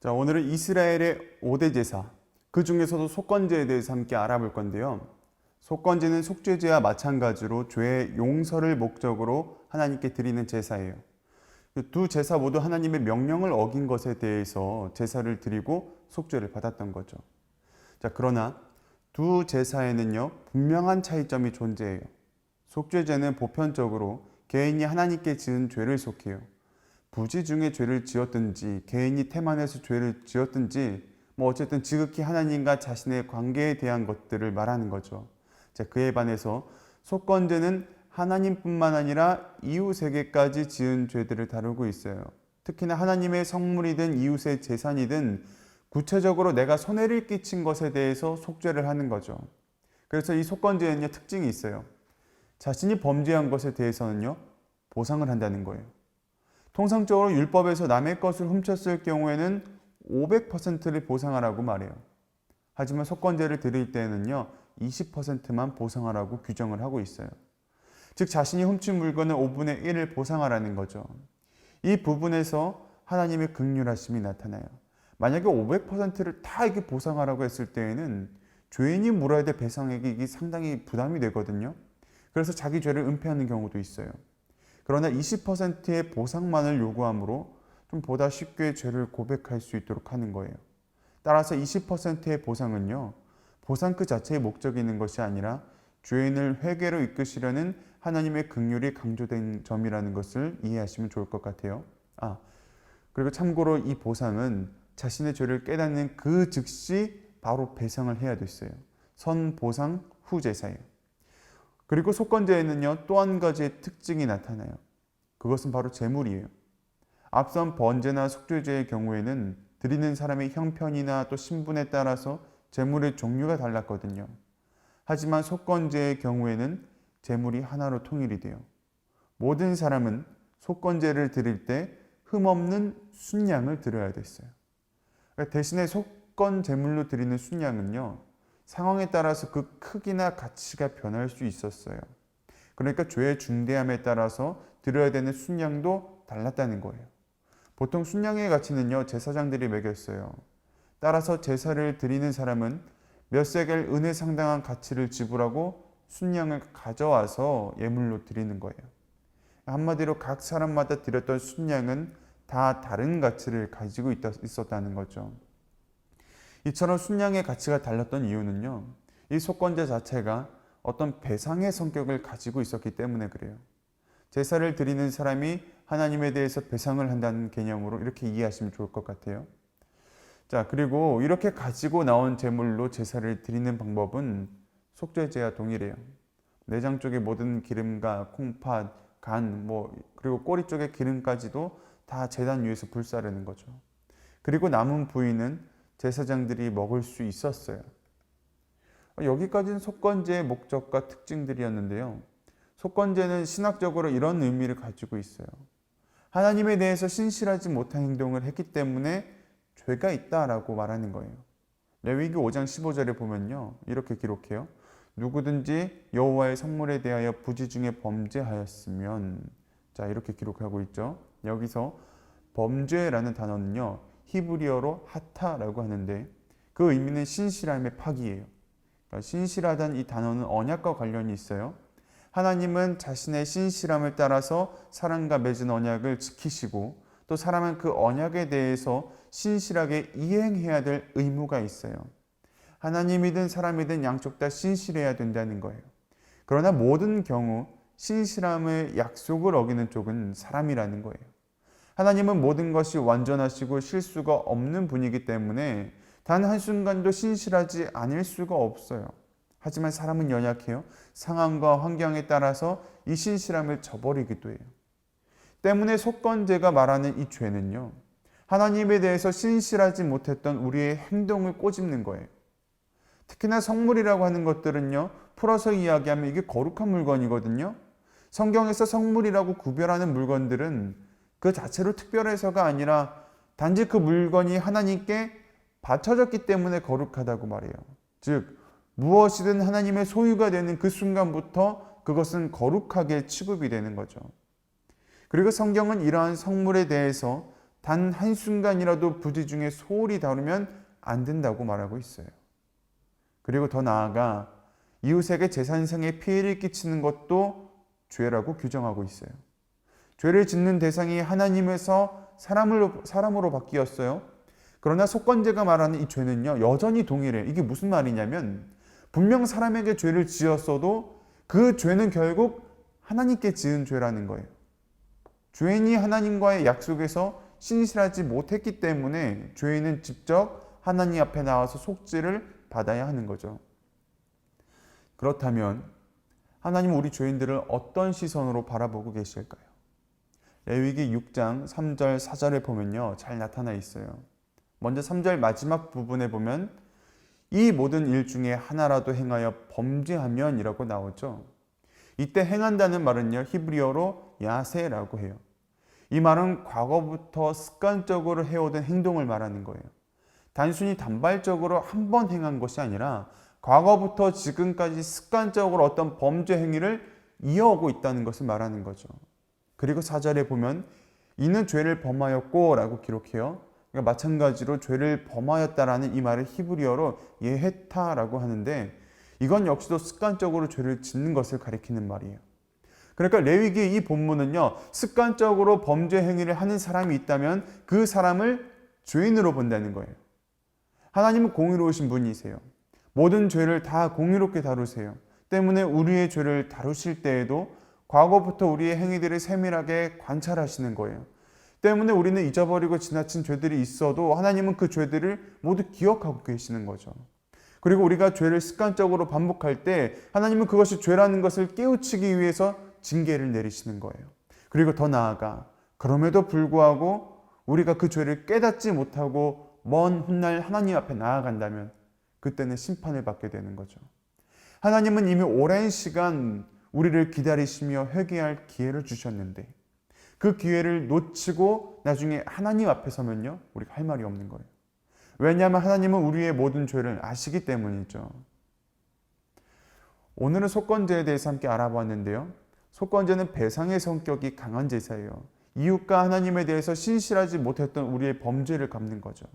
자, 오늘은 이스라엘의 5대 제사, 그 중에서도 속건제에 대해서 함께 알아볼 건데요. 속건제는 속죄제와 마찬가지로 죄의 용서를 목적으로 하나님께 드리는 제사예요. 두 제사 모두 하나님의 명령을 어긴 것에 대해서 제사를 드리고 속죄를 받았던 거죠. 자, 그러나 두 제사에는요, 분명한 차이점이 존재해요. 속죄제는 보편적으로 개인이 하나님께 지은 죄를 속해요. 부지 중에 죄를 지었든지 개인이 태만해서 죄를 지었든지 어쨌든 지극히 하나님과 자신의 관계에 대한 것들을 말하는 거죠. 자, 그에 반해서 속건제는 하나님뿐만 아니라 이웃에게까지 지은 죄들을 다루고 있어요. 특히나 하나님의 성물이든 이웃의 재산이든 구체적으로 내가 손해를 끼친 것에 대해서 속죄를 하는 거죠. 그래서 이 속건제에는요, 특징이 있어요. 자신이 범죄한 것에 대해서는요, 보상을 한다는 거예요. 통상적으로 율법에서 남의 것을 훔쳤을 경우에는 500%를 보상하라고 말해요. 하지만 속건제를 드릴 때는요, 20%만 보상하라고 규정을 하고 있어요. 즉 자신이 훔친 물건을 5분의 1을 보상하라는 거죠. 이 부분에서 하나님의 긍휼하심이 나타나요. 만약에 500%를 다 이렇게 보상하라고 했을 때에는 죄인이 물어야 될 배상액이 이게 상당히 부담이 되거든요. 그래서 자기 죄를 은폐하는 경우도 있어요. 그러나 20%의 보상만을 요구함으로 좀 보다 쉽게 죄를 고백할 수 있도록 하는 거예요. 따라서 20%의 보상은요, 보상 그 자체의 목적이 있는 것이 아니라 죄인을 회개로 이끄시려는 하나님의 긍휼이 강조된 점이라는 것을 이해하시면 좋을 것 같아요. 그리고 참고로 이 보상은 자신의 죄를 깨닫는 그 즉시 바로 배상을 해야 됐어요. 선보상 후제사예요. 그리고 속건제에는요, 또 한 가지의 특징이 나타나요. 그것은 바로 제물이에요. 앞선 번제나 속죄제의 경우에는 드리는 사람의 형편이나 또 신분에 따라서 제물의 종류가 달랐거든요. 하지만 속건제의 경우에는 제물이 하나로 통일이 돼요. 모든 사람은 속건제를 드릴 때 흠없는 순양을 드려야 됐어요. 대신에 속건 제물로 드리는 순양은요, 상황에 따라서 그 크기나 가치가 변할 수 있었어요. 그러니까 죄의 중대함에 따라서 드려야 되는 순양도 달랐다는 거예요. 보통 순양의 가치는요, 제사장들이 매겼어요. 따라서 제사를 드리는 사람은 몇 세겔 은에 상당한 가치를 지불하고 순양을 가져와서 예물로 드리는 거예요. 한마디로 각 사람마다 드렸던 순양은 다 다른 가치를 가지고 있었다는 거죠. 이처럼 순양의 가치가 달랐던 이유는요, 이 속건제 자체가 어떤 배상의 성격을 가지고 있었기 때문에 그래요. 제사를 드리는 사람이 하나님에 대해서 배상을 한다는 개념으로 이렇게 이해하시면 좋을 것 같아요. 자, 그리고 이렇게 가지고 나온 제물로 제사를 드리는 방법은 속죄제와 동일해요. 내장 쪽의 모든 기름과 콩팥, 간, 그리고 꼬리 쪽의 기름까지도 다 제단 위에서 불사르는 거죠. 그리고 남은 부위는 제사장들이 먹을 수 있었어요. 여기까지는 속건제의 목적과 특징들이었는데요. 속건제는 신학적으로 이런 의미를 가지고 있어요. 하나님에 대해서 신실하지 못한 행동을 했기 때문에 죄가 있다라고 말하는 거예요. 레위기 5장 15절에 보면요, 이렇게 기록해요. 누구든지 여호와의 성물에 대하여 부지 중에 범죄하였으면, 자, 이렇게 기록하고 있죠. 여기서 범죄라는 단어는요, 히브리어로 하타라고 하는데 그 의미는 신실함의 파기예요. 그러니까 신실하다는 이 단어는 언약과 관련이 있어요. 하나님은 자신의 신실함을 따라서 사람과 맺은 언약을 지키시고 또 사람은 그 언약에 대해서 신실하게 이행해야 될 의무가 있어요. 하나님이든 사람이든 양쪽 다 신실해야 된다는 거예요. 그러나 모든 경우 신실함의 약속을 어기는 쪽은 사람이라는 거예요. 하나님은 모든 것이 완전하시고 실수가 없는 분이기 때문에 단 한순간도 신실하지 않을 수가 없어요. 하지만 사람은 연약해요. 상황과 환경에 따라서 이 신실함을 저버리기도 해요. 때문에 속건제가 말하는 이 죄는요, 하나님에 대해서 신실하지 못했던 우리의 행동을 꼬집는 거예요. 특히나 성물이라고 하는 것들은요, 풀어서 이야기하면 이게 거룩한 물건이거든요. 성경에서 성물이라고 구별하는 물건들은 그 자체로 특별해서가 아니라 단지 그 물건이 하나님께 바쳐졌기 때문에 거룩하다고 말해요. 즉 무엇이든 하나님의 소유가 되는 그 순간부터 그것은 거룩하게 취급이 되는 거죠. 그리고 성경은 이러한 성물에 대해서 단 한순간이라도 부지 중에 소홀히 다루면 안 된다고 말하고 있어요. 그리고 더 나아가 이웃에게 재산상의 피해를 끼치는 것도 죄라고 규정하고 있어요. 죄를 짓는 대상이 하나님에서 사람으로 바뀌었어요. 그러나 속건제가 말하는 이 죄는요, 여전히 동일해요. 이게 무슨 말이냐면 분명 사람에게 죄를 지었어도 그 죄는 결국 하나님께 지은 죄라는 거예요. 죄인이 하나님과의 약속에서 신실하지 못했기 때문에 죄인은 직접 하나님 앞에 나와서 속죄를 받아야 하는 거죠. 그렇다면 하나님은 우리 죄인들을 어떤 시선으로 바라보고 계실까요? 레위기 6장 3절 4절에 보면요, 잘 나타나 있어요. 먼저 3절 마지막 부분에 보면 이 모든 일 중에 하나라도 행하여 범죄하면 이라고 나오죠. 이때 행한다는 말은요, 히브리어로 야세라고 해요. 이 말은 과거부터 습관적으로 해오던 행동을 말하는 거예요. 단순히 단발적으로 한 번 행한 것이 아니라 과거부터 지금까지 습관적으로 어떤 범죄 행위를 이어오고 있다는 것을 말하는 거죠. 그리고 4절에 보면 이는 죄를 범하였고 라고 기록해요. 그러니까 마찬가지로 죄를 범하였다라는 이 말을 히브리어로 예헤타라고 하는데 이건 역시도 습관적으로 죄를 짓는 것을 가리키는 말이에요. 그러니까 레위기의 이 본문은요, 습관적으로 범죄 행위를 하는 사람이 있다면 그 사람을 죄인으로 본다는 거예요. 하나님은 공의로우신 분이세요. 모든 죄를 다 공의롭게 다루세요. 때문에 우리의 죄를 다루실 때에도 과거부터 우리의 행위들을 세밀하게 관찰하시는 거예요. 때문에 우리는 잊어버리고 지나친 죄들이 있어도 하나님은 그 죄들을 모두 기억하고 계시는 거죠. 그리고 우리가 죄를 습관적으로 반복할 때 하나님은 그것이 죄라는 것을 깨우치기 위해서 징계를 내리시는 거예요. 그리고 더 나아가 그럼에도 불구하고 우리가 그 죄를 깨닫지 못하고 먼 훗날 하나님 앞에 나아간다면 그때는 심판을 받게 되는 거죠. 하나님은 이미 오랜 시간 우리를 기다리시며 회개할 기회를 주셨는데 그 기회를 놓치고 나중에 하나님 앞에 서면요, 우리가 할 말이 없는 거예요. 왜냐하면 하나님은 우리의 모든 죄를 아시기 때문이죠. 오늘은 속건제에 대해서 함께 알아봤는데요. 속건제는 배상의 성격이 강한 제사예요. 이웃과 하나님에 대해서 신실하지 못했던 우리의 범죄를 갚는 거죠.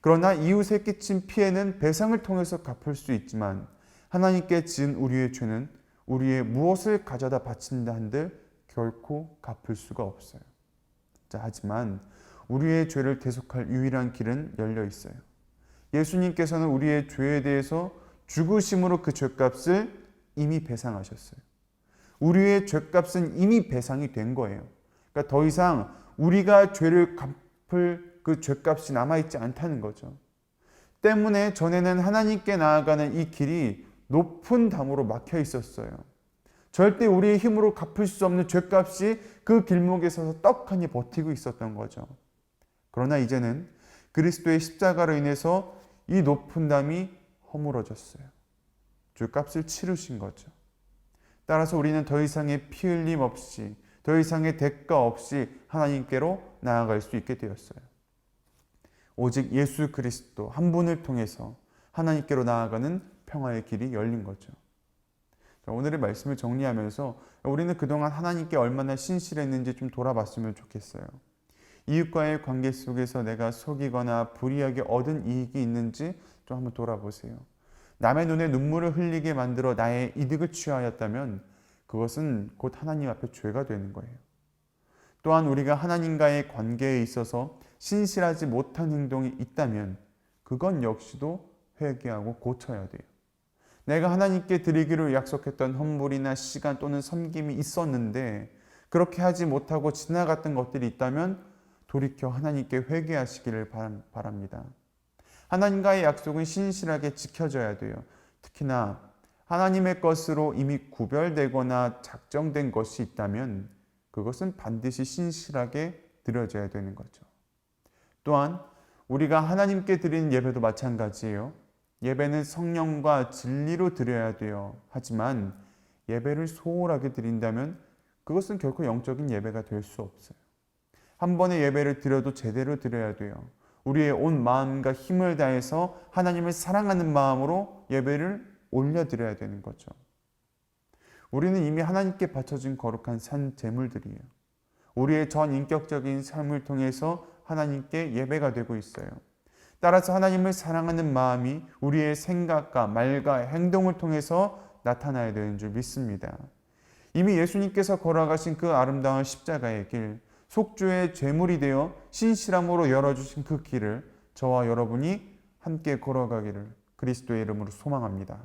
그러나 이웃에 끼친 피해는 배상을 통해서 갚을 수 있지만 하나님께 지은 우리의 죄는 우리의 무엇을 가져다 바친다 한들 결코 갚을 수가 없어요. 자, 하지만 우리의 죄를 대속할 유일한 길은 열려 있어요. 예수님께서는 우리의 죄에 대해서 죽으심으로 그 죄값을 이미 배상하셨어요. 우리의 죄값은 이미 배상이 된 거예요. 그러니까 더 이상 우리가 죄를 갚을 그 죄값이 남아있지 않다는 거죠. 때문에 전에는 하나님께 나아가는 이 길이 높은 담으로 막혀 있었어요. 절대 우리의 힘으로 갚을 수 없는 죄값이 그 길목에 서서 떡하니 버티고 있었던 거죠. 그러나 이제는 그리스도의 십자가로 인해서 이 높은 담이 허물어졌어요. 죄값을 치르신 거죠. 따라서 우리는 더 이상의 피 흘림 없이, 더 이상의 대가 없이 하나님께로 나아갈 수 있게 되었어요. 오직 예수 그리스도 한 분을 통해서 하나님께로 나아가는 평화의 길이 열린 거죠. 오늘의 말씀을 정리하면서 우리는 그동안 하나님께 얼마나 신실했는지 좀 돌아봤으면 좋겠어요. 이웃과의 관계 속에서 내가 속이거나 불이하게 얻은 이익이 있는지 좀 한번 돌아보세요. 남의 눈에 눈물을 흘리게 만들어 나의 이득을 취하였다면 그것은 곧 하나님 앞에 죄가 되는 거예요. 또한 우리가 하나님과의 관계에 있어서 신실하지 못한 행동이 있다면 그건 역시도 회개하고 고쳐야 돼요. 내가 하나님께 드리기로 약속했던 헌물이나 시간 또는 섬김이 있었는데 그렇게 하지 못하고 지나갔던 것들이 있다면 돌이켜 하나님께 회개하시기를 바랍니다. 하나님과의 약속은 신실하게 지켜져야 돼요. 특히나 하나님의 것으로 이미 구별되거나 작정된 것이 있다면 그것은 반드시 신실하게 드려져야 되는 거죠. 또한 우리가 하나님께 드리는 예배도 마찬가지예요. 예배는 성령과 진리로 드려야 돼요. 하지만 예배를 소홀하게 드린다면 그것은 결코 영적인 예배가 될 수 없어요. 한 번의 예배를 드려도 제대로 드려야 돼요. 우리의 온 마음과 힘을 다해서 하나님을 사랑하는 마음으로 예배를 올려드려야 되는 거죠. 우리는 이미 하나님께 바쳐진 거룩한 산 제물들이에요. 우리의 전 인격적인 삶을 통해서 하나님께 예배가 되고 있어요. 따라서 하나님을 사랑하는 마음이 우리의 생각과 말과 행동을 통해서 나타나야 되는 줄 믿습니다. 이미 예수님께서 걸어가신 그 아름다운 십자가의 길, 속죄의 제물이 되어 신실함으로 열어주신 그 길을 저와 여러분이 함께 걸어가기를 그리스도의 이름으로 소망합니다.